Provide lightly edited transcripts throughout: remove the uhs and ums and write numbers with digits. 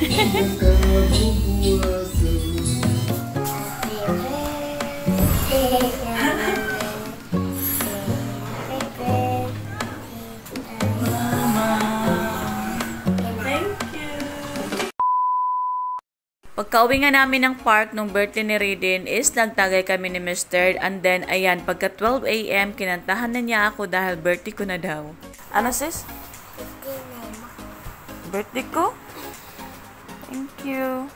Pagka-uwi nga namin ng park nung birthday ni Raiden is nagtagay kami ni Mr. And then, ayan, pagka 12 AM, kinantahan na niya ako dahil birthday ko na daw. Ano sis? Birthday ko? Thank you.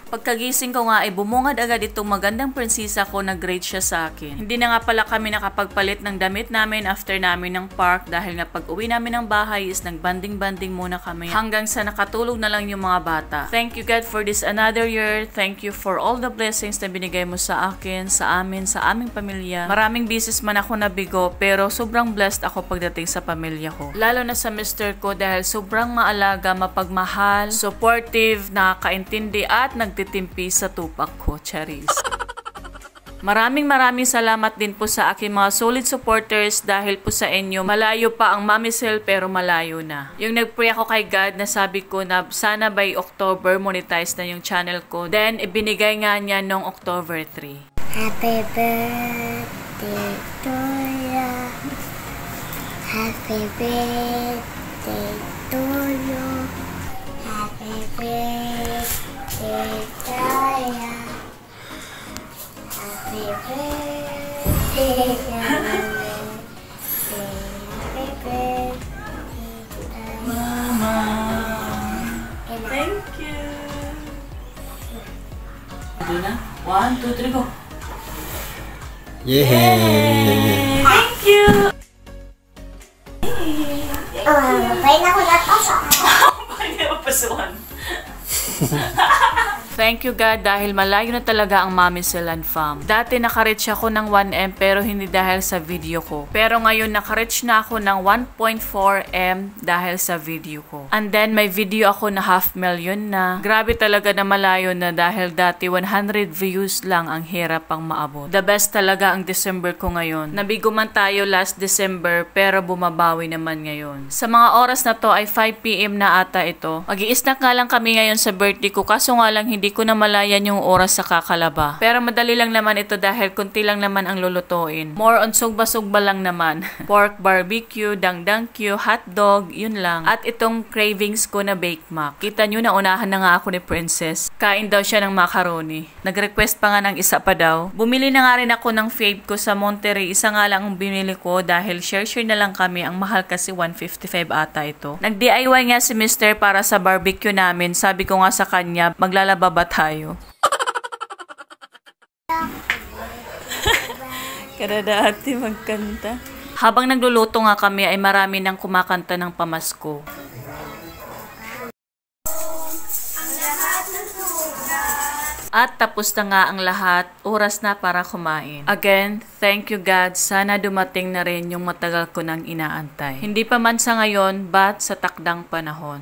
Pagkagising ko nga ay bumungad agad itong magandang prinsesa ko na grade siya sa akin. Hindi na nga pala kami nakapagpalit ng damit namin after namin ng park dahil nga pag uwi namin ng bahay is nagbanding-banding muna kami hanggang sa nakatulog na lang yung mga bata. Thank you God for this another year. Thank you for all the blessings na binigay mo sa akin, sa amin, sa aming pamilya. Maraming beses man ako nabigo pero sobrang blessed ako pagdating sa pamilya ko. Lalo na sa mister ko dahil sobrang maalaga, mapagmahal, supportive, nakakaintindi at nagtitimpi sa tupak ko, charis. Maraming salamat din po sa aking mga solid supporters dahil po sa inyo, malayo pa ang Mamisel pero malayo na. Yung nagpray ako kay God na sabi ko na sana by October monetize na yung channel ko. Then, ibinigay nga niya noong October 3. Happy birthday to you. Happy birthday to you. Happy birthday to you. Happy birthday, happy birthday, Mama. Thank you. Ito na. 1, 2, 3, go. Yay! Thank you. Pwede na ko napasok. Pwede mapasuhan. Thank you God dahil malayo na talaga ang Mamisel and Fam. Dati nakareach ako ng 1M pero hindi dahil sa video ko. Pero ngayon nakareach na ako ng 1.4M dahil sa video ko. And then may video ako na 500,000 na. Grabe talaga na malayo na dahil dati 100 views lang ang hirap pang maabot. The best talaga ang December ko ngayon. Nabigo man tayo last December pero bumabawi naman ngayon. Sa mga oras na to ay 5 PM na ata ito. Mag-i-snack nga lang kami ngayon sa birthday ko kaso nga lang hindi ko na malayan yung oras sa kakalaba. Pero madali lang naman ito dahil kunti lang naman ang lulutuin. More on sugba-sugba lang naman. Pork barbecue, dangdangkyu, hotdog, yun lang. At itong cravings ko na baked mac. Kita nyo na unahan na nga ako ni Princess. Kain daw siya ng macaroni. Nag-request pa nga ng isa pa daw. Bumili na nga rin ako ng fave ko sa Monterey. Isa nga lang ang binili ko dahil share-share na lang kami. Ang mahal kasi 155 ata ito. Nag-DIY nga si Mr. para sa barbecue namin. Sabi ko nga sa kanya, maglalaba ba tayo? Kada dati magkanta. Habang nagluluto nga kami ay marami nang kumakanta ng pamasko. At tapos na nga ang lahat, oras na para kumain. Again, thank you God, sana dumating na rin yung matagal ko nang inaantay. Hindi pa man sa ngayon, but sa takdang panahon.